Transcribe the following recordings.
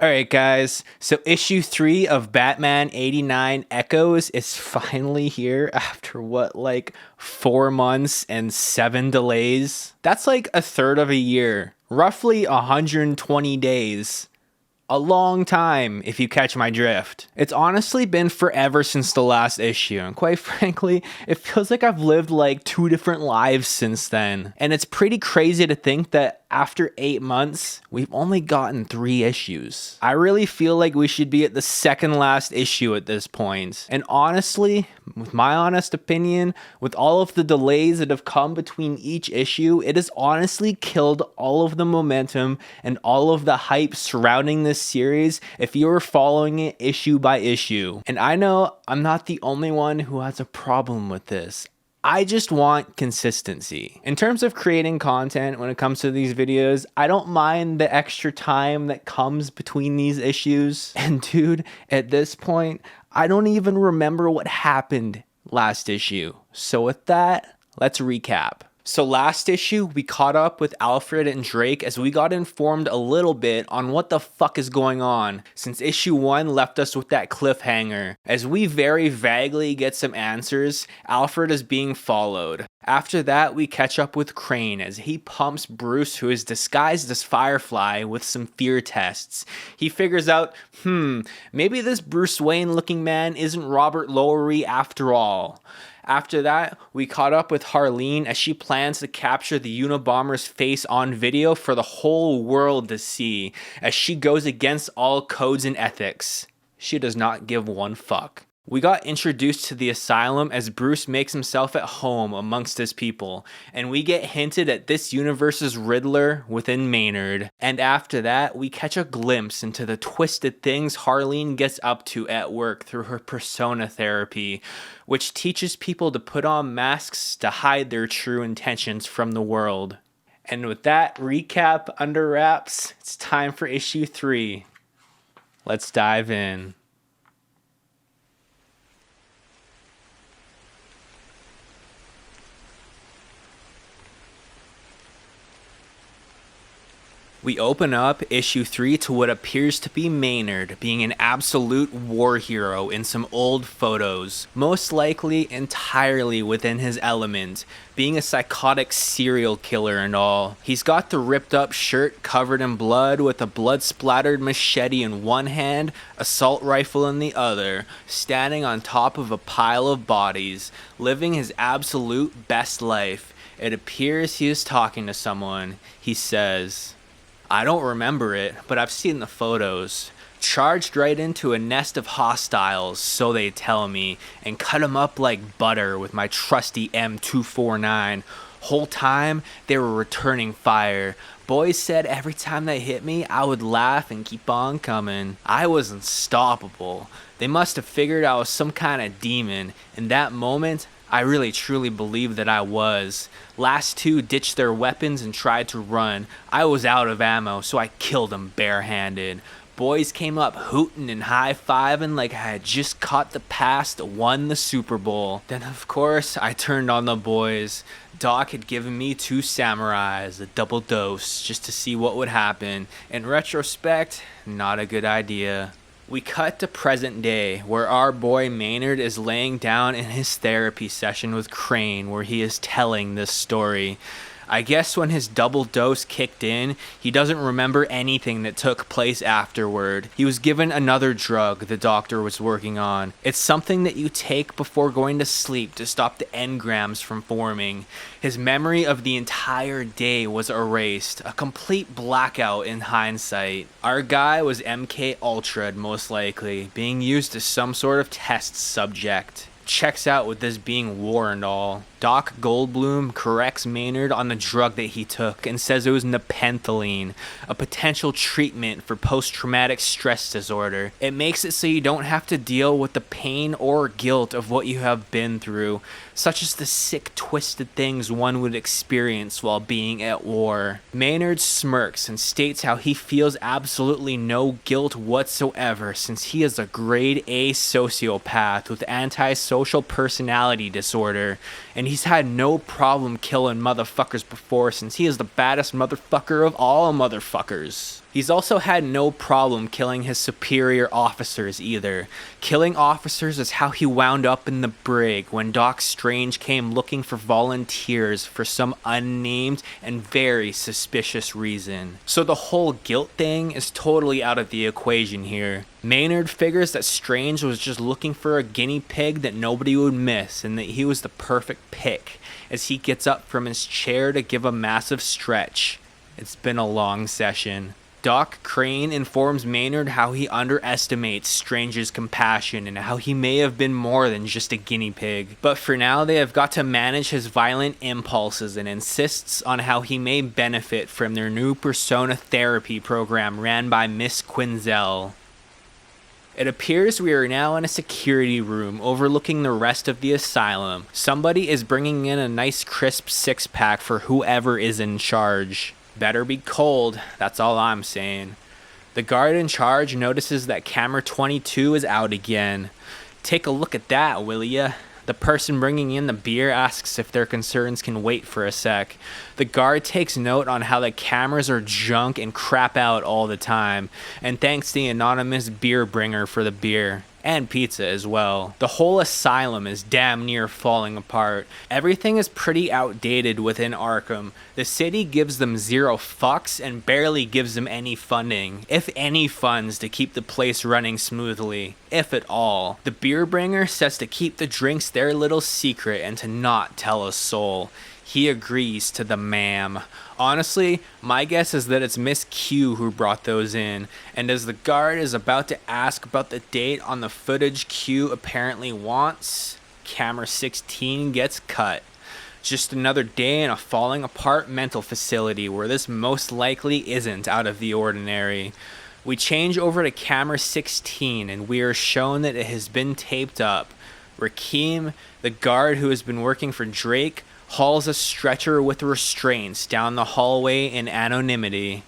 Alright guys, so issue 3 of Batman 89 Echoes is finally here after what, like 4 months and 7 delays? That's like a third of a year, roughly 120 days. A long time, if you catch my drift. It's honestly been forever since the last issue, and quite frankly, it feels like I've lived like 2 different lives since then. And it's pretty crazy to think that after 8 months, we've only gotten 3 issues. I really feel like we should be at the second last issue at this point. And honestly, with my honest opinion, with all of the delays that have come between each issue, it has honestly killed all of the momentum and all of the hype surrounding this series if you were following it issue by issue. And I know I'm not the only one who has a problem with this. I just want consistency. In terms of creating content when it comes to these videos, I don't mind the extra time that comes between these issues. And dude, at this point, I don't even remember what happened last issue. So with that, let's recap. So last issue, we caught up with Alfred and Drake as we got informed a little bit on what the fuck is going on, since issue 1 left us with that cliffhanger. As we very vaguely get some answers, Alfred is being followed. After that, we catch up with Crane as he pumps Bruce, who is disguised as Firefly, with some fear tests. He figures out, maybe this Bruce Wayne looking man isn't Robert Lowery after all. After that, we caught up with Harleen as she plans to capture the Unabomber's face on video for the whole world to see, as she goes against all codes and ethics. She does not give one fuck. We got introduced to the asylum as Bruce makes himself at home amongst his people, and we get hinted at this universe's Riddler within Maynard. And after that, we catch a glimpse into the twisted things Harleen gets up to at work through her persona therapy, which teaches people to put on masks to hide their true intentions from the world. And with that recap under wraps, it's time for issue 3. Let's dive in. We open up issue 3 to what appears to be Maynard being an absolute war hero in some old photos, most likely entirely within his element, being a psychotic serial killer and all. He's got the ripped up shirt covered in blood with a blood splattered machete in one hand, assault rifle in the other, standing on top of a pile of bodies, living his absolute best life. It appears he is talking to someone. He says, "I don't remember it, but I've seen the photos. Charged right into a nest of hostiles, so they tell me, and cut 'em up like butter with my trusty M249. Whole time, they were returning fire. Boys said every time they hit me, I would laugh and keep on coming. I was unstoppable. They must have figured I was some kind of demon. In that moment, I really truly believed that I was. Last 2 ditched their weapons and tried to run. I was out of ammo, so I killed them barehanded. Boys came up hooting and high-fiving like I had just caught the pass that won the Super Bowl. Then, of course, I turned on the boys. Doc had given me 2 samurais, a double dose, just to see what would happen. In retrospect, not a good idea." We cut to present day, where our boy Maynard is laying down in his therapy session with Crane, where he is telling this story. I guess when his double dose kicked in, he doesn't remember anything that took place afterward. He was given another drug the doctor was working on. It's something that you take before going to sleep to stop the engrams from forming. His memory of the entire day was erased, a complete blackout in hindsight. Our guy was MK Ultra most likely, being used as some sort of test subject. Checks out with this being war and all. Doc Goldblum corrects Maynard on the drug that he took and says it was nepenthelene, a potential treatment for post-traumatic stress disorder. It makes it so you don't have to deal with the pain or guilt of what you have been through, such as the sick, twisted things one would experience while being at war. Maynard smirks and states how he feels absolutely no guilt whatsoever since he is a grade A sociopath with antisocial personality disorder, and he's had no problem killing motherfuckers before since he is the baddest motherfucker of all motherfuckers. He's also had no problem killing his superior officers either. Killing officers is how he wound up in the brig when Doc Strange came looking for volunteers for some unnamed and very suspicious reason. So the whole guilt thing is totally out of the equation here. Maynard figures that Strange was just looking for a guinea pig that nobody would miss and that he was the perfect pick as he gets up from his chair to give a massive stretch. It's been a long session. Doc Crane informs Maynard how he underestimates Strange's compassion and how he may have been more than just a guinea pig. But for now, they have got to manage his violent impulses and insists on how he may benefit from their new persona therapy program ran by Miss Quinzel. It appears we are now in a security room overlooking the rest of the asylum. Somebody is bringing in a nice crisp six-pack for whoever is in charge. Better be cold, that's all I'm saying. The guard in charge notices that camera 22 is out again. Take a look at that, will ya? The person bringing in the beer asks if their concerns can wait for a sec. The guard takes note on how the cameras are junk and crap out all the time, and thanks the anonymous beer bringer for the beer. And pizza as well. The whole asylum is damn near falling apart. Everything is pretty outdated within Arkham. The city gives them zero fucks and barely gives them any funding, if any funds, to keep the place running smoothly, if at all. The beer bringer says to keep the drinks their little secret and to not tell a soul. He agrees to the ma'am. Honestly, my guess is that it's Miss Q who brought those in, and as the guard is about to ask about the date on the footage Q apparently wants, camera 16 gets cut. Just another day in a falling apart mental facility where this most likely isn't out of the ordinary. We change over to camera 16 and we are shown that it has been taped up. Rakeem, the guard who has been working for Drake, hauls a stretcher with restraints down the hallway in anonymity.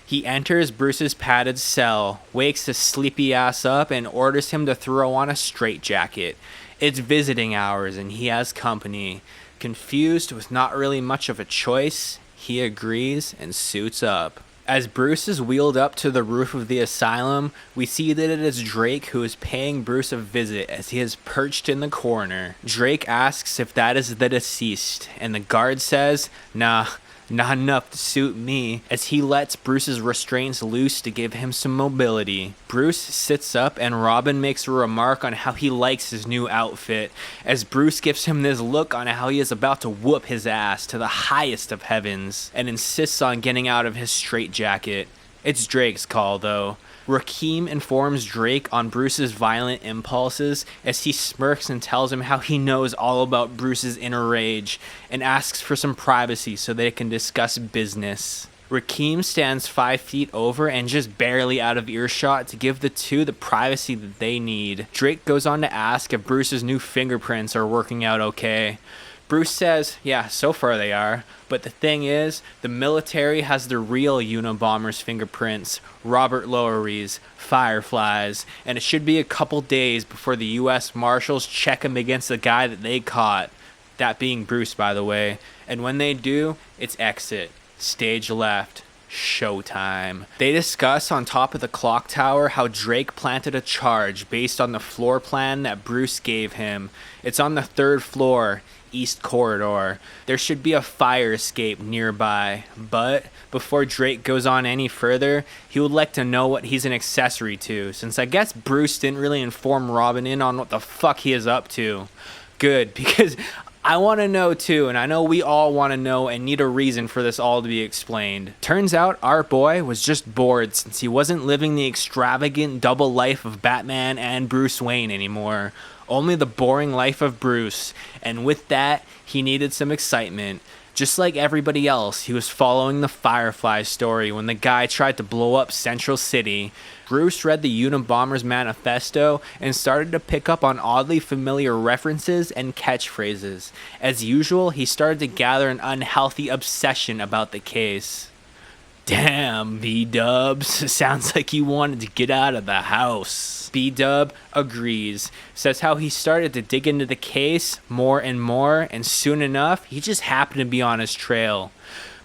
He enters Bruce's padded cell, wakes his sleepy ass up, and orders him to throw on a straitjacket. It's visiting hours and he has company. Confused with not really much of a choice, he agrees and suits up. As Bruce is wheeled up to the roof of the asylum, we see that it is Drake who is paying Bruce a visit as he is perched in the corner. Drake asks if that is the deceased, and the guard says, "Nah, not enough to suit me," as he lets Bruce's restraints loose to give him some mobility. Bruce sits up and Robin makes a remark on how he likes his new outfit, as Bruce gives him this look on how he is about to whoop his ass to the highest of heavens, and insists on getting out of his straitjacket. It's Drake's call though. Rakeem informs Drake on Bruce's violent impulses as he smirks and tells him how he knows all about Bruce's inner rage and asks for some privacy so they can discuss business. Rakeem stands 5 feet over and just barely out of earshot to give the two the privacy that they need. Drake goes on to ask if Bruce's new fingerprints are working out okay. Bruce says, yeah, so far they are, but the thing is, the military has the real Unabomber's fingerprints, Robert Lowery's, Firefly's, and it should be a couple days before the US Marshals check him against the guy that they caught. That being Bruce, by the way. And when they do, it's exit, stage left, showtime. They discuss on top of the clock tower how Drake planted a charge based on the floor plan that Bruce gave him. It's on the 3rd floor, East Corridor. There should be a fire escape nearby, but before Drake goes on any further, he would like to know what he's an accessory to, since I guess Bruce didn't really inform Robin in on what the fuck he is up to. Good, because I want to know too, and I know we all want to know and need a reason for this all to be explained. Turns out our boy was just bored since he wasn't living the extravagant double life of Batman and Bruce Wayne anymore. Only the boring life of Bruce, and with that, he needed some excitement. Just like everybody else, he was following the Firefly story when the guy tried to blow up Central City. Bruce read the Unabomber's manifesto and started to pick up on oddly familiar references and catchphrases. As usual, he started to gather an unhealthy obsession about the case. Damn, B-dubs, sounds like you wanted to get out of the house. B-dub agrees, says how he started to dig into the case more and more, and soon enough, he just happened to be on his trail.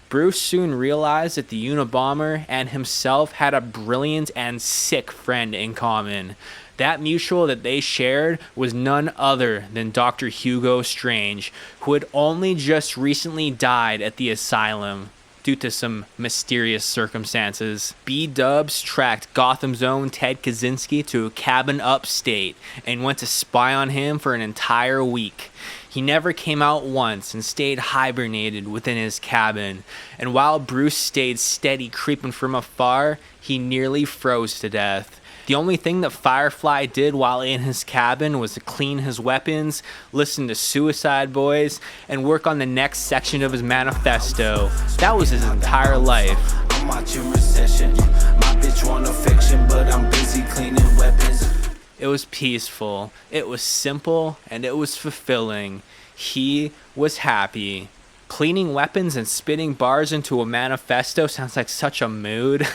Bruce soon realized that the Unabomber and himself had a brilliant and sick friend in common. That mutual that they shared was none other than Dr. Hugo Strange, who had only just recently died at the asylum due to some mysterious circumstances. B-Dubs tracked Gotham's own Ted Kaczynski to a cabin upstate and went to spy on him for an entire week. He never came out once and stayed hibernated within his cabin, and while Bruce stayed steady creeping from afar, he nearly froze to death. The only thing that Firefly did while in his cabin was to clean his weapons, listen to Suicide Boys, and work on the next section of his manifesto. That was his entire life. I'm watching Recession. My bitch want a fiction, but I'm busy cleaning weapons. It was peaceful, it was simple, and it was fulfilling. He was happy. Cleaning weapons and spitting bars into a manifesto sounds like such a mood.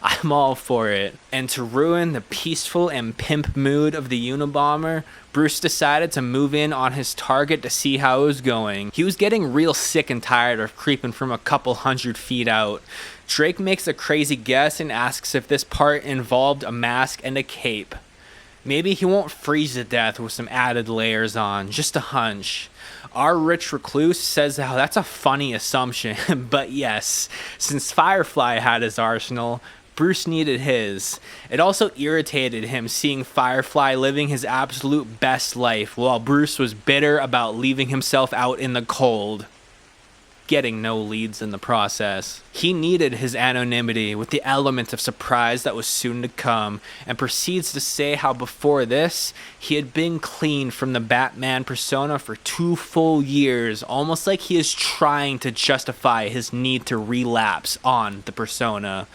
I'm all for it. And to ruin the peaceful and pimp mood of the Unabomber, Bruce decided to move in on his target to see how it was going. He was getting real sick and tired of creeping from a couple 100 feet out. Drake makes a crazy guess and asks if this part involved a mask and a cape. Maybe he won't freeze to death with some added layers on, just a hunch. Our rich recluse says how that's a funny assumption, but yes, since Firefly had his arsenal, Bruce needed his. It also irritated him seeing Firefly living his absolute best life while Bruce was bitter about leaving himself out in the cold, getting no leads in the process. He needed his anonymity with the element of surprise that was soon to come, and proceeds to say how before this, he had been clean from the Batman persona for 2 full years, almost like he is trying to justify his need to relapse on the persona.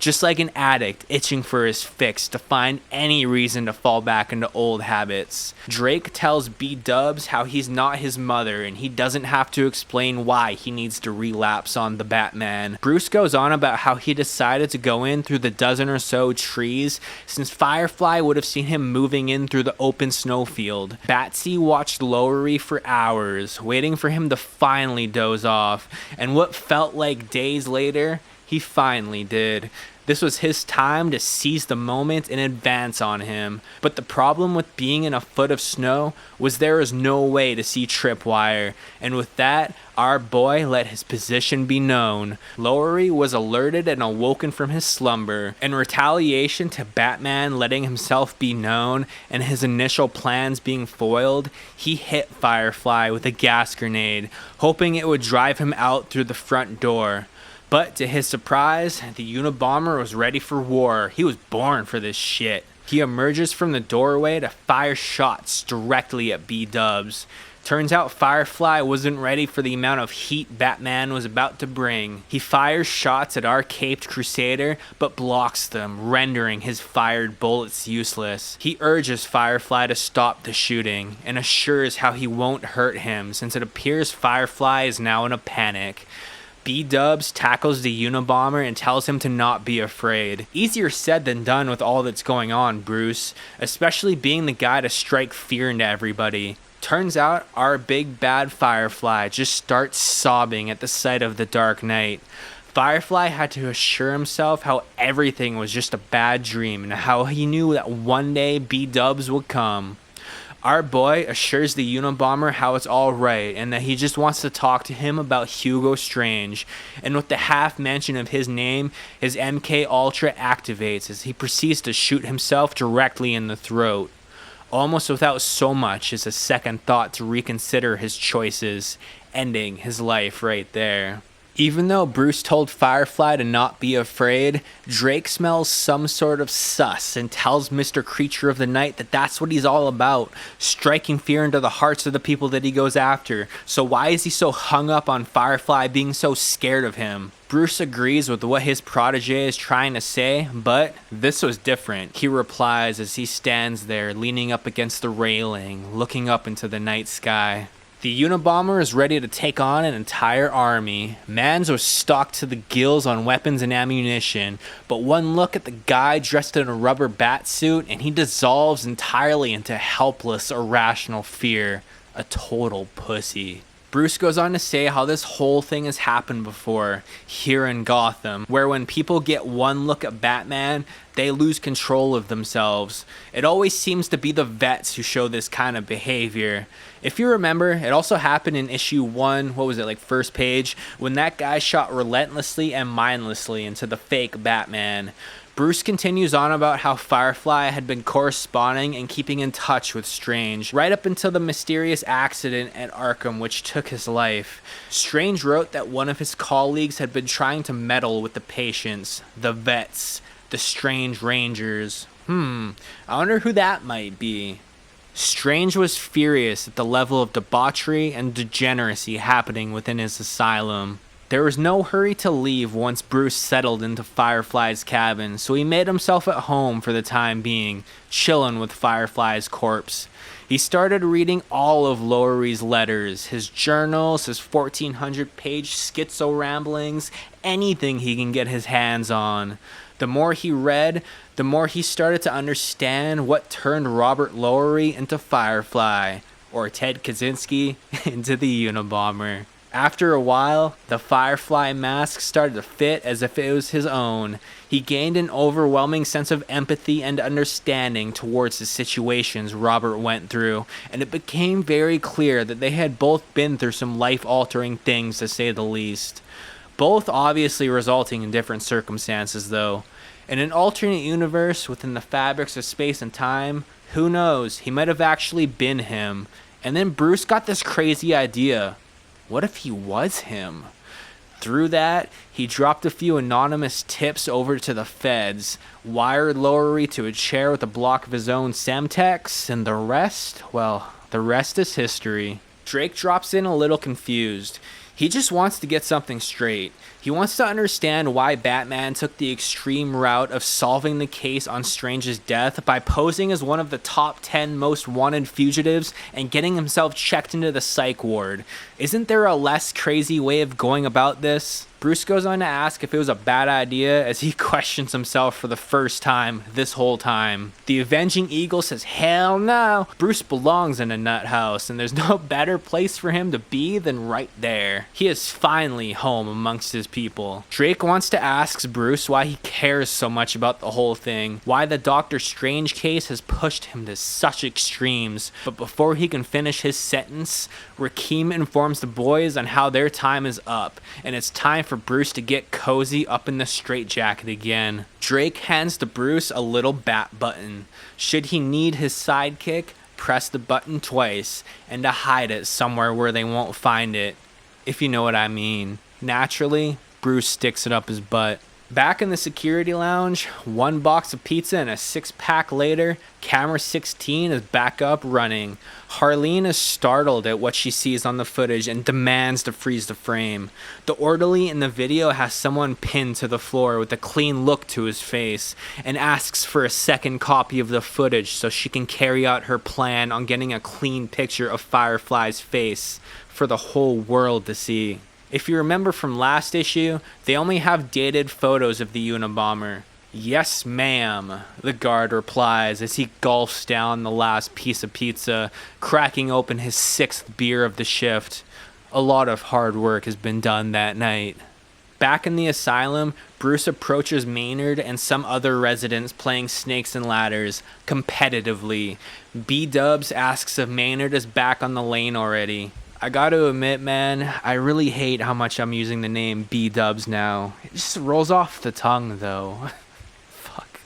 Just like an addict itching for his fix to find any reason to fall back into old habits. Drake tells B-Dubs how he's not his mother and he doesn't have to explain why he needs to relapse on the Batman. Bruce goes on about how he decided to go in through the dozen or so trees since Firefly would have seen him moving in through the open snowfield. Batsy watched Lowery for hours, waiting for him to finally doze off, and what felt like days later, he finally did. This was his time to seize the moment and advance on him. But the problem with being in a foot of snow was there was no way to see tripwire. And with that, our boy let his position be known. Lowery was alerted and awoken from his slumber. In retaliation to Batman letting himself be known and his initial plans being foiled, he hit Firefly with a gas grenade, hoping it would drive him out through the front door. But to his surprise, the Unabomber was ready for war. He was born for this shit. He emerges from the doorway to fire shots directly at B-Dubs. Turns out Firefly wasn't ready for the amount of heat Batman was about to bring. He fires shots at our caped Crusader, but blocks them, rendering his fired bullets useless. He urges Firefly to stop the shooting, and assures how he won't hurt him since it appears Firefly is now in a panic. B-Dubs tackles the Unabomber and tells him to not be afraid. Easier said than done with all that's going on, Bruce, especially being the guy to strike fear into everybody. Turns out our big bad Firefly just starts sobbing at the sight of the Dark Knight. Firefly had to assure himself how everything was just a bad dream and how he knew that one day B-Dubs would come. Our boy assures the Unabomber how it's all right and that he just wants to talk to him about Hugo Strange. And with the half mention of his name, his MK Ultra activates as he proceeds to shoot himself directly in the throat, almost without so much as a second thought to reconsider his choices, ending his life right there. Even though Bruce told Firefly to not be afraid, Drake smells some sort of sus and tells Mr. Creature of the Night that that's what he's all about, striking fear into the hearts of the people that he goes after. So why is he so hung up on Firefly being so scared of him? Bruce agrees with what his protege is trying to say, but this was different. He replies as he stands there leaning up against the railing, looking up into the night sky. The Unabomber is ready to take on an entire army. Mans was stocked to the gills on weapons and ammunition, but one look at the guy dressed in a rubber bat suit and he dissolves entirely into helpless, irrational fear. A total pussy. Bruce goes on to say how this whole thing has happened before here in Gotham, where when people get one look at Batman, they lose control of themselves. It always seems to be the vets who show this kind of behavior. If you remember, it also happened in issue 1, what was it, like first page, when that guy shot relentlessly and mindlessly into the fake Batman. Bruce continues on about how Firefly had been corresponding and keeping in touch with Strange, right up until the mysterious accident at Arkham which took his life. Strange wrote that one of his colleagues had been trying to meddle with the patients, the vets, the Strange Rangers. I wonder who that might be. Strange was furious at the level of debauchery and degeneracy happening within his asylum. There was no hurry to leave once Bruce settled into Firefly's cabin, so he made himself at home for the time being, chillin' with Firefly's corpse. He started reading all of Lowery's letters, his journals, his 1,400-page schizo ramblings, anything he can get his hands on. The more he read, the more he started to understand what turned Robert Lowery into Firefly, or Ted Kaczynski into the Unabomber. After a while, the Firefly mask started to fit as if it was his own. He gained an overwhelming sense of empathy and understanding towards the situations Robert went through, and it became very clear that they had both been through some life-altering things, to say the least. Both obviously resulting in different circumstances, though. In an alternate universe within the fabrics of space and time, who knows, he might have actually been him. And then Bruce got this crazy idea. What if he was him? Through that, he dropped a few anonymous tips over to the feds, wired Lowery to a chair with a block of his own Semtex, and the rest, well, the rest is history. Drake drops in a little confused. He just wants to get something straight. He wants to understand why Batman took the extreme route of solving the case on Strange's death by posing as one of the top 10 most wanted fugitives and getting himself checked into the psych ward. Isn't there a less crazy way of going about this? Bruce goes on to ask if it was a bad idea as he questions himself for the first time this whole time. The Avenging Eagle says hell no, Bruce belongs in a nut house and there's no better place for him to be than right there. He is finally home amongst his people. Drake wants to ask Bruce why he cares so much about the whole thing, why the Doctor Strange case has pushed him to such extremes, but before he can finish his sentence, Rakeem informs the boys on how their time is up and it's time for Bruce to get cozy up in the straitjacket again. Drake hands to Bruce a little bat button. Should he need his sidekick, press the button twice, and to hide it somewhere where they won't find it, if you know what I mean. Naturally, Bruce sticks it up his butt. Back in the security lounge, 1 box of pizza and a 6-pack later, camera 16 is back up running. Harleen is startled at what she sees on the footage and demands to freeze the frame. The orderly in the video has someone pinned to the floor with a clean look to his face and asks for a second copy of the footage so she can carry out her plan on getting a clean picture of Firefly's face for the whole world to see. If you remember from last issue, they only have dated photos of the Unabomber. Yes, ma'am, the guard replies as he gulps down the last piece of pizza, cracking open his 6th beer of the shift. A lot of hard work has been done that night. Back in the asylum, Bruce approaches Maynard and some other residents playing Snakes and Ladders, competitively. B-Dubs asks if Maynard is back on the lane already. I gotta admit, man, I really hate how much I'm using the name B-Dubs now. It just rolls off the tongue, though. Fuck.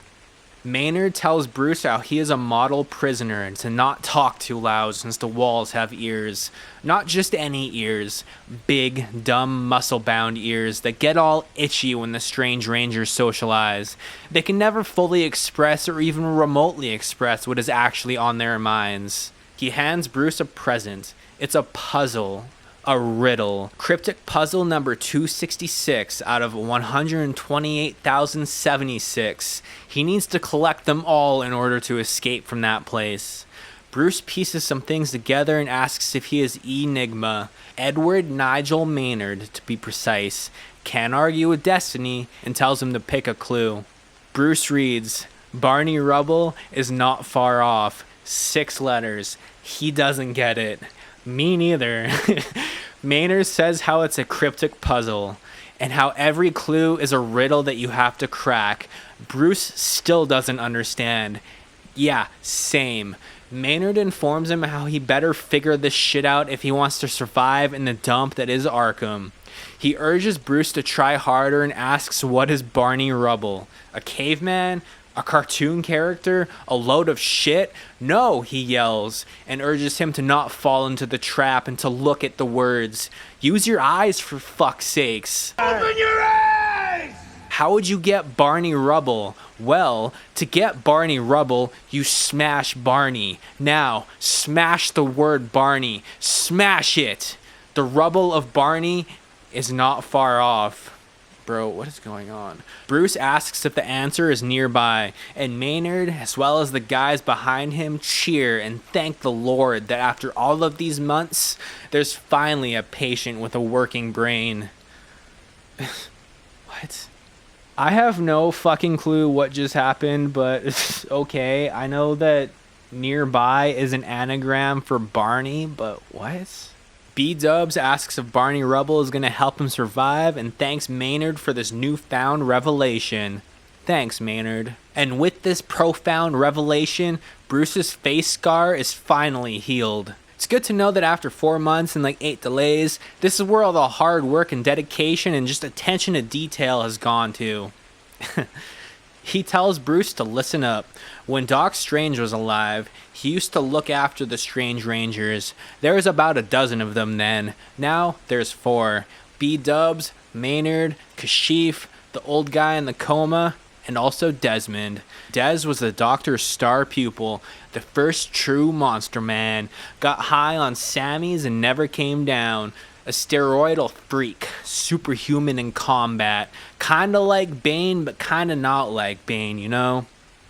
Maynard tells Bruce how he is a model prisoner and to not talk too loud since the walls have ears. Not just any ears. Big, dumb, muscle-bound ears that get all itchy when the Strange Rangers socialize. They can never fully express or even remotely express what is actually on their minds. He hands Bruce a present. It's a puzzle, a riddle. Cryptic puzzle number 266 out of 128,076. He needs to collect them all in order to escape from that place. Bruce pieces some things together and asks if he is Enigma. Edward Nigel Maynard, to be precise. Can't argue with destiny and tells him to pick a clue. Bruce reads, Barney Rubble is not far off. 6 letters. He doesn't get it. Me neither. Maynard says how it's a cryptic puzzle, and how every clue is a riddle that you have to crack. Bruce still doesn't understand. Yeah, same. Maynard informs him how he better figure this shit out if he wants to survive in the dump that is Arkham. He urges Bruce to try harder and asks what is Barney Rubble? A caveman? A cartoon character? A load of shit? No, he yells, and urges him to not fall into the trap and to look at the words. Use your eyes, for fuck's sakes. Open your eyes! How would you get Barney Rubble? Well, to get Barney Rubble, you smash Barney. Now, smash the word Barney. Smash it! The rubble of Barney is not far off. Bro, what is going on? Bruce asks if the answer is nearby, and Maynard, as well as the guys behind him, cheer and thank the Lord that after all of these months, there's finally a patient with a working brain. What? I have no fucking clue what just happened, but it's okay. I know that nearby is an anagram for Barney, but what? B-Dubs asks if Barney Rubble is going to help him survive and thanks Maynard for this newfound revelation. Thanks, Maynard. And with this profound revelation, Bruce's face scar is finally healed. It's good to know that after 4 months and like 8 delays, this is where all the hard work and dedication and just attention to detail has gone to. He tells Bruce to listen up. When Doc Strange was alive, he used to look after the Strange Rangers. There was about a dozen of them then. Now there's 4. B-Dubs, Maynard, Kashif, the old guy in the coma, and also Desmond. Des was the Doctor's star pupil, the first true monster man. Got high on Sammys and never came down. A steroidal freak, superhuman in combat, kinda like Bane, but kinda not like Bane, you know?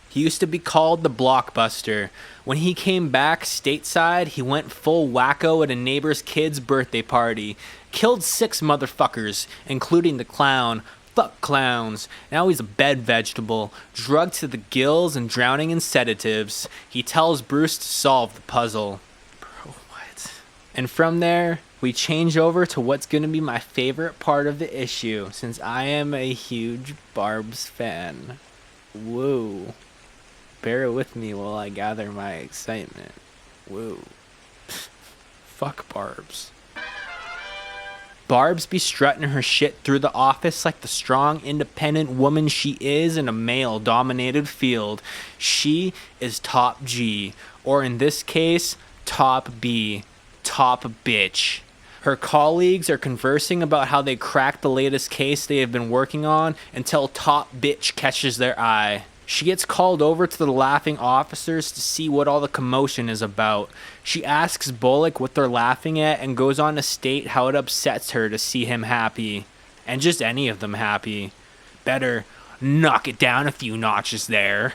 He used to be called the Blockbuster. When he came back stateside, he went full wacko at a neighbor's kid's birthday party. Killed 6 motherfuckers, including the clown. Fuck clowns. Now he's a bed vegetable, drugged to the gills and drowning in sedatives. He tells Bruce to solve the puzzle. Bro, what? And from there, we change over to what's going to be my favorite part of the issue, since I am a huge Barbs fan. Woo. Bear with me while I gather my excitement. Woo. Fuck Barbs. Barbs be strutting her shit through the office like the strong, independent woman she is in a male-dominated field. She is top G, or in this case, top B. Top bitch. Her colleagues are conversing about how they cracked the latest case they have been working on until top bitch catches their eye. She gets called over to the laughing officers to see what all the commotion is about. She asks Bullock what they're laughing at and goes on to state how it upsets her to see him happy. And just any of them happy. Better knock it down a few notches there.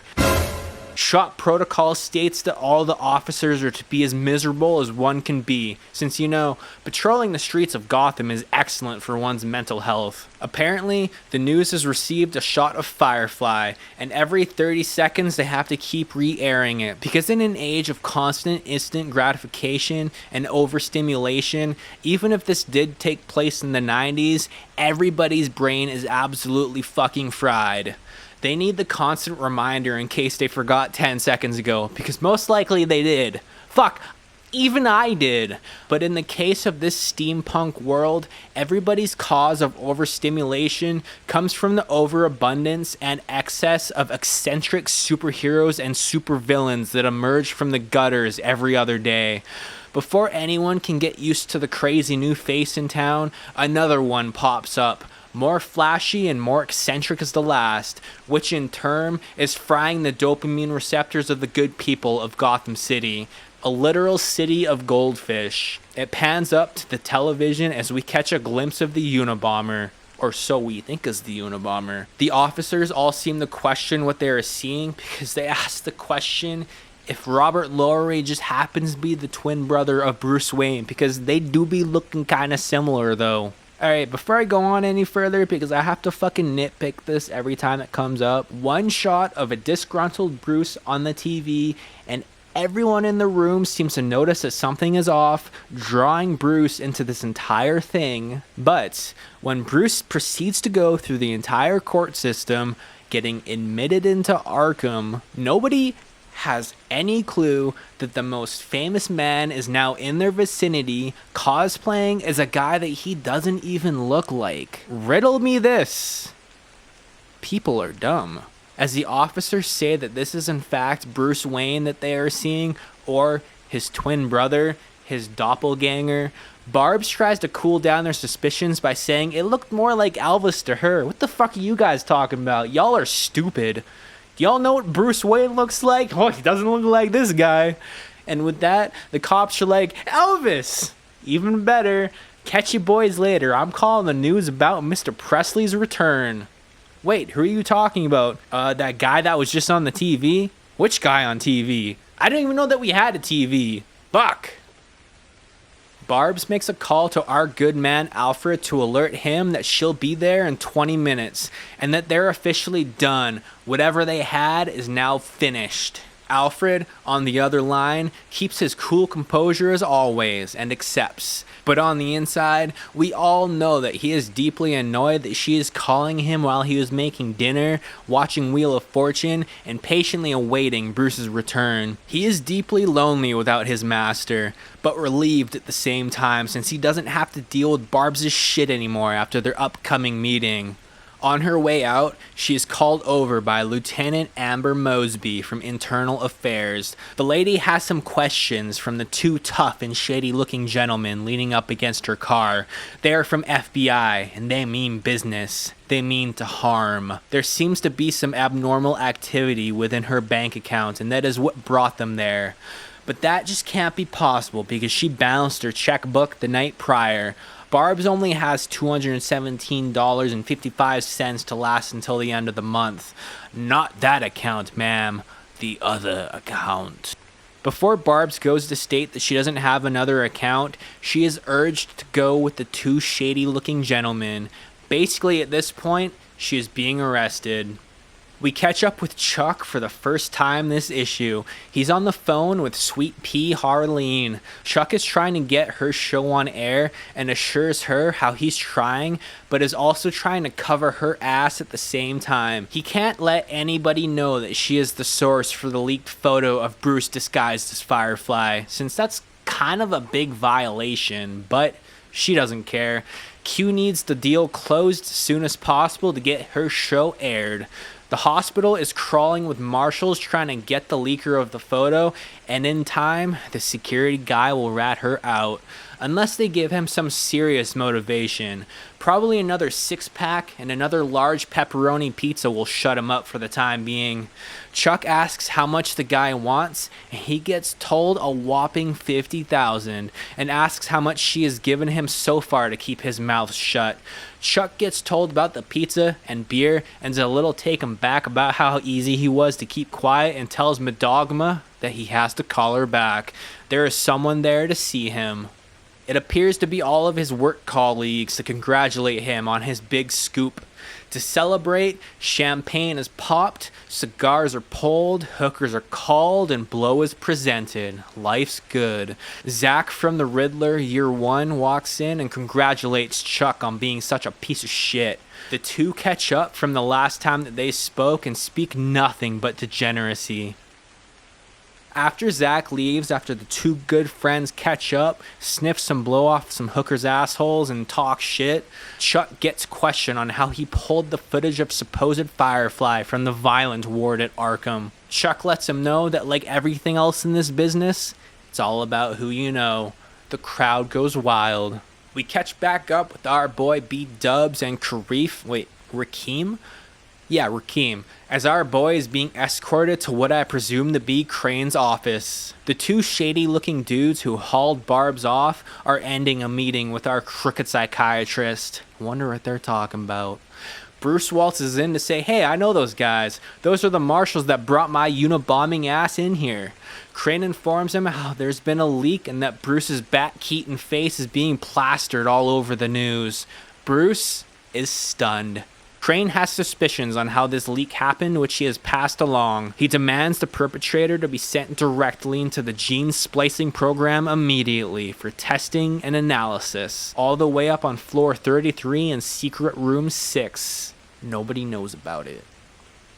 Shop protocol states that all the officers are to be as miserable as one can be, since, you know, patrolling the streets of Gotham is excellent for one's mental health. Apparently, the news has received a shot of Firefly, and every 30 seconds they have to keep re-airing it, because in an age of constant instant gratification and overstimulation, even if this did take place in the 90s, everybody's brain is absolutely fucking fried. They need the constant reminder in case they forgot 10 seconds ago, because most likely they did. Fuck, even I did. But in the case of this steampunk world, everybody's cause of overstimulation comes from the overabundance and excess of eccentric superheroes and supervillains that emerge from the gutters every other day. Before anyone can get used to the crazy new face in town, another one pops up. More flashy and more eccentric as the last, which in turn is frying the dopamine receptors of the good people of Gotham City, a literal city of goldfish. It pans up to the television as we catch a glimpse of the Unabomber, or so we think is the Unabomber. The officers all seem to question what they are seeing because they ask the question if Robert Lowry just happens to be the twin brother of Bruce Wayne, because they do be looking kind of similar though. Alright, before I go on any further, because I have to fucking nitpick this every time it comes up, one shot of a disgruntled Bruce on the TV, and Everyone in the room seems to notice that something is off, drawing Bruce into this entire thing. But when Bruce proceeds to go through the entire court system, getting admitted into Arkham, nobody has any clue that the most famous man is now in their vicinity, cosplaying as a guy that he doesn't even look like. Riddle me this. People are dumb. As the officers say that this is in fact Bruce Wayne that they are seeing, or his twin brother, his doppelganger, Barbs tries to cool down their suspicions by saying it looked more like Elvis to her. What the fuck are you guys talking about? Y'all are stupid. Do y'all know what Bruce Wayne looks like? Oh, he doesn't look like this guy. And with that, the cops are like, Elvis! Even better. Catch you boys later. I'm calling the news about Mr. Presley's return. Wait, who are you talking about? That guy that was just on the TV? Which guy on TV? I didn't even know that we had a TV. Fuck. Barbs makes a call to our good man Alfred to alert him that she'll be there in 20 minutes and that they're officially done. Whatever they had is now finished. Alfred, on the other line, keeps his cool composure as always and accepts. But on the inside, we all know that he is deeply annoyed that she is calling him while he was making dinner, watching Wheel of Fortune, and patiently awaiting Bruce's return. He is deeply lonely without his master, but relieved at the same time since he doesn't have to deal with Barbs' shit anymore after their upcoming meeting. On her way out, she is called over by Lieutenant Amber Mosby from Internal Affairs. The lady has some questions from the two tough and shady-looking gentlemen leaning up against her car. They are from FBI, and they mean business. They mean to harm. There seems to be some abnormal activity within her bank account, and that is what brought them there. But that just can't be possible because she balanced her checkbook the night prior. Barbs only has $217.55 to last until the end of the month. Not that account, ma'am. The other account. Before Barbs goes to state that she doesn't have another account, she is urged to go with the two shady-looking gentlemen. Basically, at this point, she is being arrested. We catch up with Chuck for the first time this issue. He's on the phone with Sweet Pea Harleen. Chuck is trying to get her show on air and assures her how he's trying, but is also trying to cover her ass at the same time. He can't let anybody know that she is the source for the leaked photo of Bruce disguised as Firefly, since that's kind of a big violation, but she doesn't care. Q needs the deal closed as soon as possible to get her show aired. The hospital is crawling with marshals trying to get the leaker of the photo, and in time, the security guy will rat her out. Unless they give him some serious motivation. Probably another 6-pack and another large pepperoni pizza will shut him up for the time being. Chuck asks how much the guy wants, and he gets told a whopping $50,000, and asks how much she has given him so far to keep his mouth shut. Chuck gets told about the pizza and beer, and is a little taken back about how easy he was to keep quiet, and tells Madogma that he has to call her back. There is someone there to see him. It appears to be all of his work colleagues to congratulate him on his big scoop. To celebrate, champagne is popped, cigars are pulled, hookers are called, and blow is presented. Life's good. Zach from the Riddler Year 1 walks in and congratulates Chuck on being such a piece of shit. The two catch up from the last time that they spoke and speak nothing but degeneracy. After Zach leaves, after the two good friends catch up, sniff some blow off some hookers' assholes, and talk shit, Chuck gets questioned on how he pulled the footage of supposed Firefly from the violent ward at Arkham. Chuck lets him know that like everything else in this business, it's all about who you know. The crowd goes wild. We catch back up with our boy B-Dubs and Rakeem? Yeah, Rakeem, as our boy is being escorted to what I presume to be Crane's office. The two shady-looking dudes who hauled Barbs off are ending a meeting with our crooked psychiatrist. Wonder what they're talking about. Bruce waltzes in to say, hey, I know those guys. Those are the marshals that brought my Unabombing ass in here. Crane informs him how there's been a leak and that Bruce's Bat Keaton face is being plastered all over the news. Bruce is stunned. Crane has suspicions on how this leak happened, which he has passed along. He demands the perpetrator to be sent directly into the gene splicing program immediately for testing and analysis, all the way up on floor 33 in secret room 6. Nobody knows about it.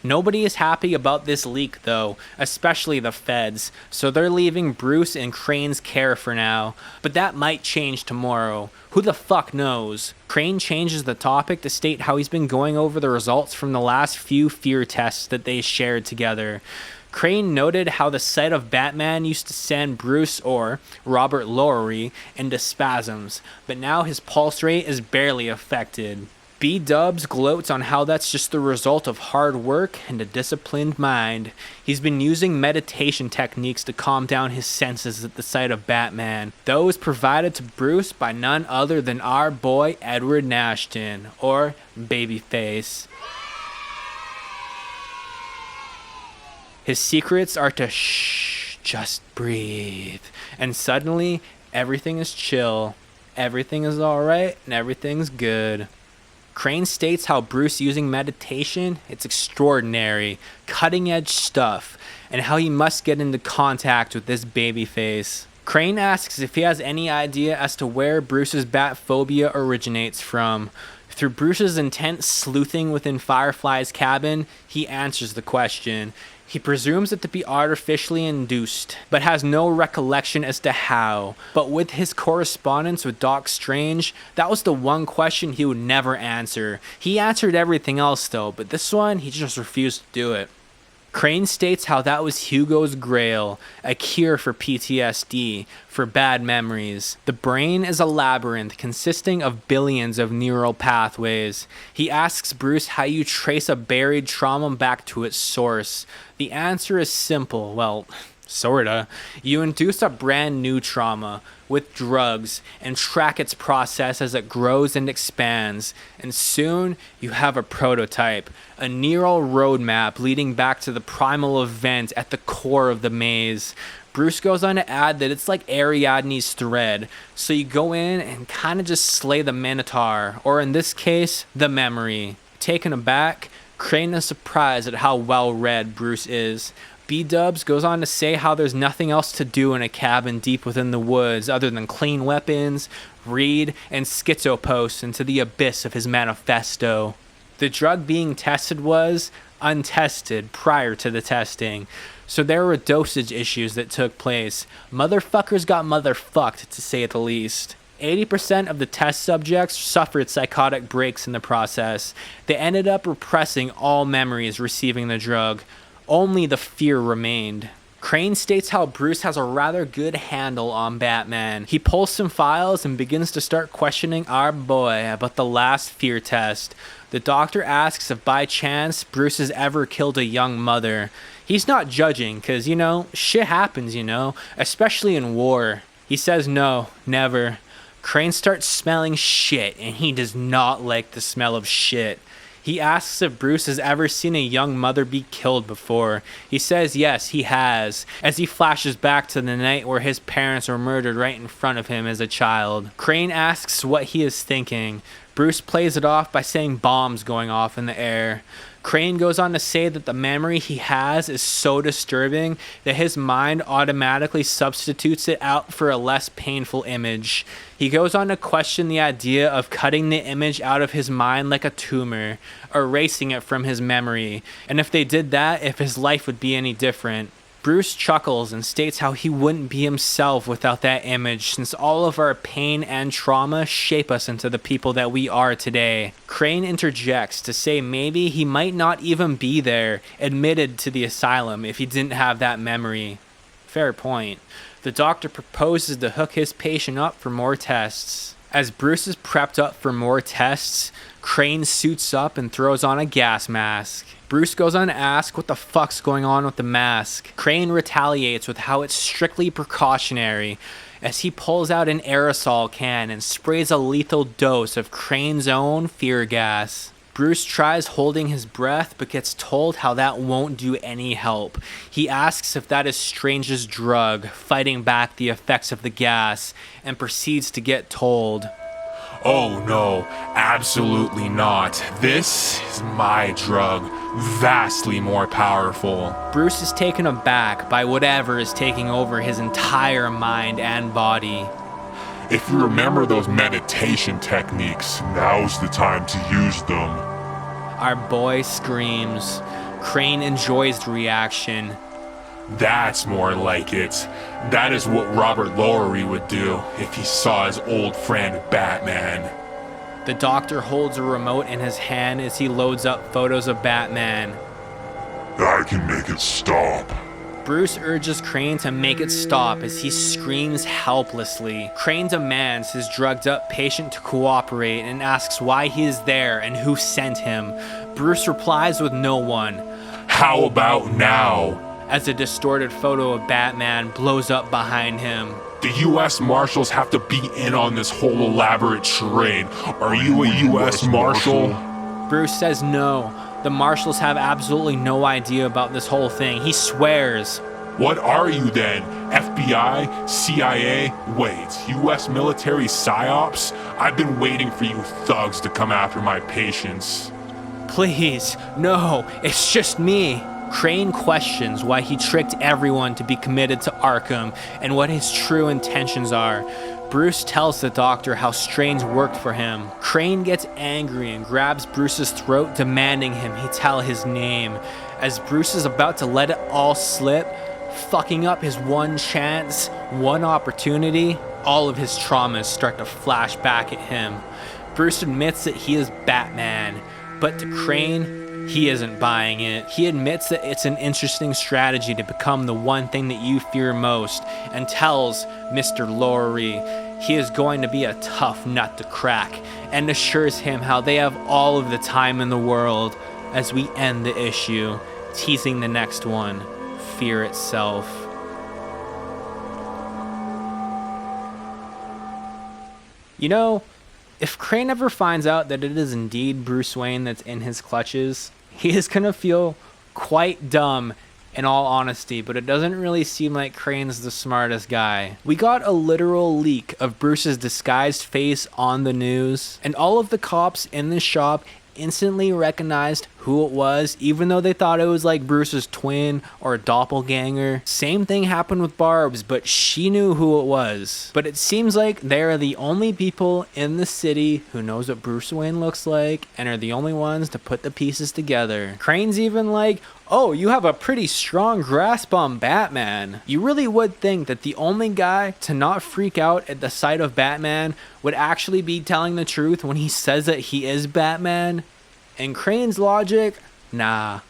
Nobody is happy about this leak though, especially the feds, so they're leaving Bruce in Crane's care for now. But that might change tomorrow. Who the fuck knows? Crane changes the topic to state how he's been going over the results from the last few fear tests that they shared together. Crane noted how the sight of Batman used to send Bruce, or Robert Lowery, into spasms, but now his pulse rate is barely affected. B-Dubs gloats on how that's just the result of hard work and a disciplined mind. He's been using meditation techniques to calm down his senses at the sight of Batman. Those provided to Bruce by none other than our boy Edward Nashton, or Babyface. His secrets are to shh, just breathe. And suddenly, everything is chill. Everything is alright, and everything's good. Crane states how Bruce using meditation, it's extraordinary, cutting edge stuff, and how he must get into contact with this babyface. Crane asks if he has any idea as to where Bruce's bat phobia originates from. Through Bruce's intense sleuthing within Firefly's cabin, he answers the question. He presumes it to be artificially induced, but has no recollection as to how. But with his correspondence with Doc Strange, that was the one question he would never answer. He answered everything else though, but this one, he just refused to do it. Crane states how that was Hugo's grail, a cure for PTSD, for bad memories. The brain is a labyrinth consisting of billions of neural pathways. He asks Bruce how you trace a buried trauma back to its source. The answer is simple, well, sorta. You induce a brand new trauma with drugs and track its process as it grows and expands, and soon you have a prototype, a neural roadmap leading back to the primal event at the core of the maze. Bruce goes on to add that it's like Ariadne's thread, so you go in and kind of just slay the Minotaur, or in this case, the memory. Taken aback, Crane is surprised at how well read Bruce is. B-Dubs goes on to say how there's nothing else to do in a cabin deep within the woods other than clean weapons, read, and schizopost into the abyss of his manifesto. The drug being tested was untested prior to the testing, so there were dosage issues that took place. Motherfuckers got motherfucked, to say the least. 80% of the test subjects suffered psychotic breaks in the process. They ended up repressing all memories receiving the drug. Only the fear remained. Crane states how Bruce has a rather good handle on Batman. He pulls some files and begins to start questioning our boy about the last fear test. The doctor asks if by chance Bruce has ever killed a young mother. He's not judging, cause shit happens, especially in war. He says no, never. Crane starts smelling shit, and he does not like the smell of shit. He asks if Bruce has ever seen a young mother be killed before. He says yes, he has, as he flashes back to the night where his parents were murdered right in front of him as a child. Crane asks what he is thinking. Bruce plays it off by saying bombs going off in the air. Crane goes on to say that the memory he has is so disturbing that his mind automatically substitutes it out for a less painful image. He goes on to question the idea of cutting the image out of his mind like a tumor, erasing it from his memory, and if they did that, if his life would be any different. Bruce chuckles and states how he wouldn't be himself without that image, since all of our pain and trauma shape us into the people that we are today. Crane interjects to say maybe he might not even be there, admitted to the asylum, if he didn't have that memory. Fair point. The doctor proposes to hook his patient up for more tests. As Bruce is prepped up for more tests, Crane suits up and throws on a gas mask. Bruce goes on to ask what the fuck's going on with the mask. Crane retaliates with how it's strictly precautionary, as he pulls out an aerosol can and sprays a lethal dose of Crane's own fear gas. Bruce tries holding his breath but gets told how that won't do any help. He asks if that is Strange's drug, fighting back the effects of the gas, and proceeds to get told, Oh no, absolutely not. This is my drug, vastly more powerful. Bruce is taken aback by whatever is taking over his entire mind and body. If you remember those meditation techniques, now's the time to use them. Our boy screams. Crane enjoys the reaction. That's more like it. That is what Robert Lowery would do if he saw his old friend Batman. The doctor holds a remote in his hand as he loads up photos of Batman. I can make it stop. Bruce urges Crane to make it stop as he screams helplessly. Crane demands his drugged up patient to cooperate and asks why he is there and who sent him. Bruce replies with no one. How about now? As a distorted photo of Batman blows up behind him. The U.S. Marshals have to be in on this whole elaborate charade. Are you a U.S. Marshal? Bruce says no. The Marshals have absolutely no idea about this whole thing. He swears. What are you then? FBI? CIA? Wait, U.S. military psyops? I've been waiting for you thugs to come after my patients. Please, no, it's just me. Crane questions why he tricked everyone to be committed to Arkham and what his true intentions are. Bruce tells the doctor how Strange worked for him. Crane gets angry and grabs Bruce's throat, demanding him he tell his name. As Bruce is about to let it all slip, fucking up his one chance, one opportunity, all of his traumas start to flash back at him. Bruce admits that he is Batman, but to Crane, he isn't buying it. He admits that it's an interesting strategy to become the one thing that you fear most, and tells Mr. Lowery he is going to be a tough nut to crack, and assures him how they have all of the time in the world as we end the issue, teasing the next one, fear itself. You know, if Crane ever finds out that it is indeed Bruce Wayne that's in his clutches, he is gonna feel quite dumb, in all honesty, but it doesn't really seem like Crane's the smartest guy. We got a literal leak of Bruce's disguised face on the news, and all of the cops in the shop instantly recognized who it was, even though they thought it was like Bruce's twin or a doppelganger. Same thing happened with Barb's, but she knew who it was. But it seems like they're the only people in the city who knows what Bruce Wayne looks like and are the only ones to put the pieces together. Crane's even like, oh, you have a pretty strong grasp on Batman. You really would think that the only guy to not freak out at the sight of Batman would actually be telling the truth when he says that he is Batman. And Crane's logic, nah.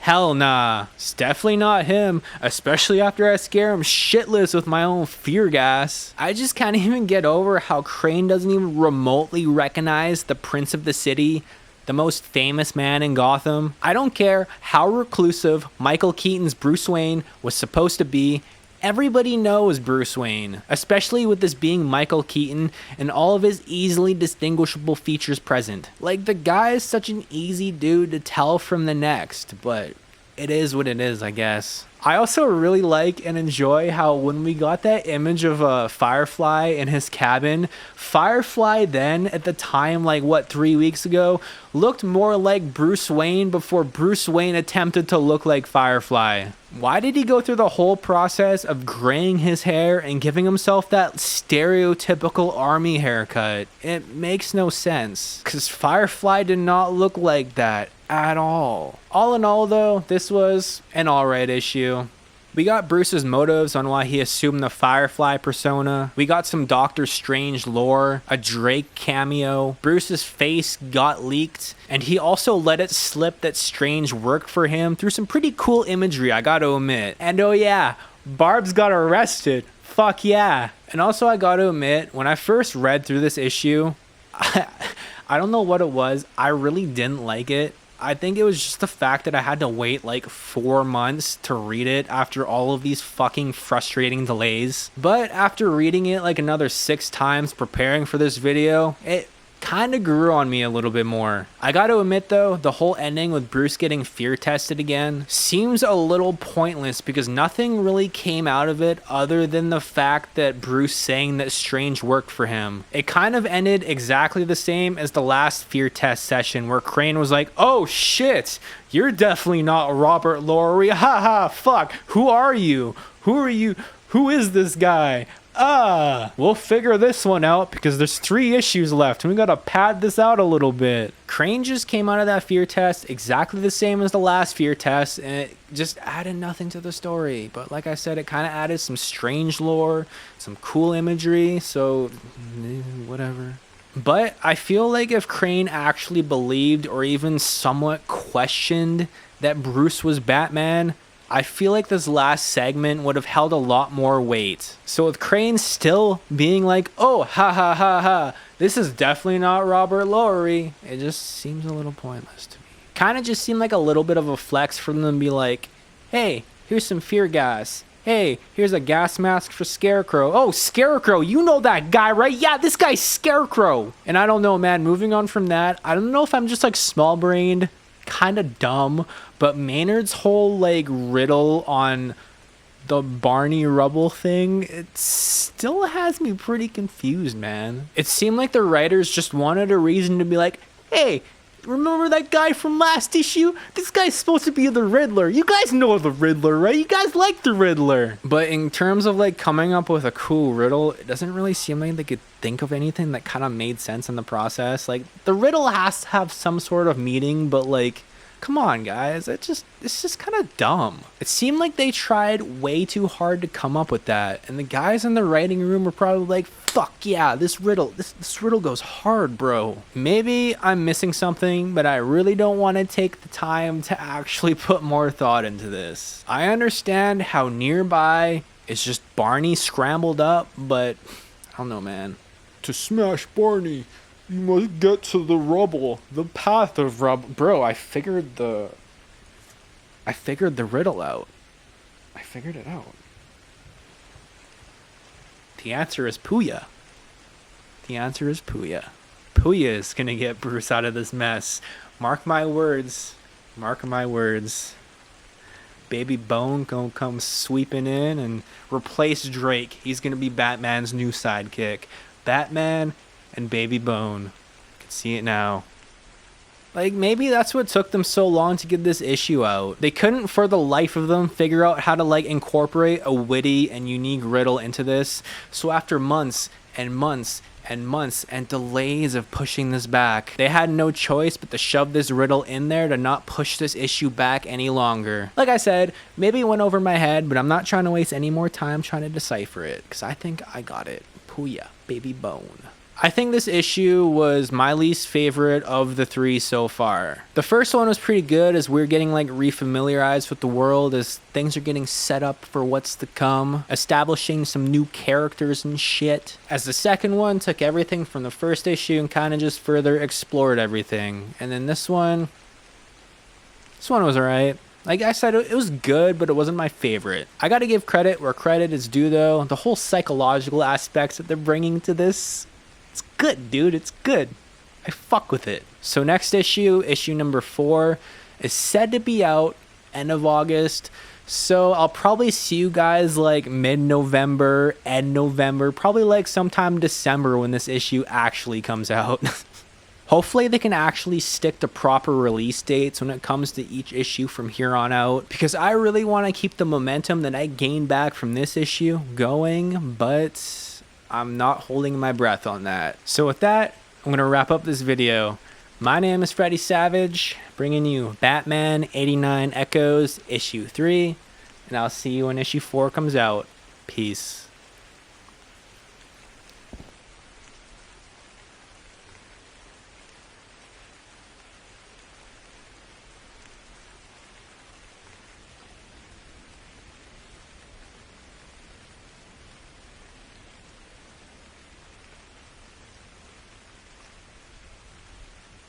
Hell nah. It's definitely not him, especially after I scare him shitless with my own fear gas. I just can't even get over how Crane doesn't even remotely recognize the Prince of the City, the most famous man in Gotham. I don't care how reclusive Michael Keaton's Bruce Wayne was supposed to be. Everybody knows Bruce Wayne, especially with this being Michael Keaton and all of his easily distinguishable features present. Like, the guy is such an easy dude to tell from the next, but it is what it is, I guess. I also really like and enjoy how when we got that image of Firefly in his cabin, Firefly then, at the time, like, 3 weeks ago, looked more like Bruce Wayne before Bruce Wayne attempted to look like Firefly. Why did he go through the whole process of graying his hair and giving himself that stereotypical army haircut? It makes no sense, because Firefly did not look like that at all. All in all, though, this was an alright issue. We got Bruce's motives on why he assumed the Firefly persona. We got some Doctor Strange lore, a Drake cameo. Bruce's face got leaked, and he also let it slip that Strange worked for him through some pretty cool imagery, I gotta admit. And oh yeah, Barb's got arrested. Fuck yeah. And also I gotta admit, when I first read through this issue, I don't know what it was, I really didn't like it. I think it was just the fact that I had to wait like 4 months to read it after all of these fucking frustrating delays. But after reading it like another 6 times preparing for this video, it kind of grew on me a little bit more. I gotta admit though, the whole ending with Bruce getting fear tested again seems a little pointless because nothing really came out of it other than the fact that Bruce saying that Strange worked for him. It kind of ended exactly the same as the last fear test session where Crane was like, oh shit, you're definitely not Robert Lowry, haha, fuck, who are you? Who is this guy? We'll figure this one out because there's 3 issues left and we gotta pad this out a little bit. Crane just came out of that fear test exactly the same as the last fear test and it just added nothing to the story. But like I said, it kind of added some strange lore, some cool imagery, so whatever. But I feel like if Crane actually believed or even somewhat questioned that Bruce was Batman, I feel like this last segment would have held a lot more weight. So with Crane still being like, oh, ha ha ha ha, this is definitely not Robert Lowry, it just seems a little pointless to me. Kind of just seemed like a little bit of a flex for them to be like, hey, here's some fear gas. Hey, here's a gas mask for Scarecrow. Oh, Scarecrow, you know that guy, right? Yeah, this guy's Scarecrow. And I don't know, man, moving on from that, I don't know if I'm just like small-brained, kind of dumb, but Maynard's whole like riddle on the Barney Rubble thing, it still has me pretty confused, man. It seemed like the writers just wanted a reason to be like, hey, remember that guy from last issue? This guy's supposed to be the Riddler. You guys know the Riddler, right? You guys like the Riddler. But in terms of like coming up with a cool riddle, it doesn't really seem like they could think of anything that kind of made sense in the process. Like the riddle has to have some sort of meaning, but like, come on guys, it's just kind of dumb. It seemed like they tried way too hard to come up with that, and the guys in the writing room were probably like, fuck yeah, this riddle goes hard, bro. Maybe I'm missing something, but I really don't want to take the time to actually put more thought into this. I understand how nearby is just Barney scrambled up, but I don't know, man. To smash Barney, you must get to the rubble, the path of rubble. Bro, I figured the riddle out. I figured it out. The answer is Puya. The answer is Puya. Puya is gonna get Bruce out of this mess. Mark my words. Mark my words. Baby Bone gonna come sweeping in and replace Drake. He's gonna be Batman's new sidekick. Batman and Baby Bone. I can see it now. Like, maybe that's what took them so long to get this issue out. They couldn't for the life of them figure out how to like incorporate a witty and unique riddle into this. So after months and months and months and delays of pushing this back, they had no choice but to shove this riddle in there to not push this issue back any longer. Like I said, maybe it went over my head, but I'm not trying to waste any more time trying to decipher it, because I think I got it. Puya, Baby Bone. I think this issue was my least favorite of the 3 so far. The first one was pretty good as we're getting like refamiliarized with the world as things are getting set up for what's to come, establishing some new characters and shit. As the second one took everything from the first issue and kind of just further explored everything. And then this one was alright. Like I said, it was good, but it wasn't my favorite. I gotta give credit where credit is due though. The whole psychological aspects that they're bringing to this, it's good, dude. It's good. I fuck with it. So next issue, issue number 4, is said to be out end of August. So I'll probably see you guys like mid-November, end November, probably like sometime December when this issue actually comes out. Hopefully they can actually stick to proper release dates when it comes to each issue from here on out, because I really want to keep the momentum that I gained back from this issue going, but I'm not holding my breath on that. So with that, I'm going to wrap up this video. My name is Freddy Savage, bringing you Batman 89 Echoes issue 3, and I'll see you when issue 4 comes out. Peace.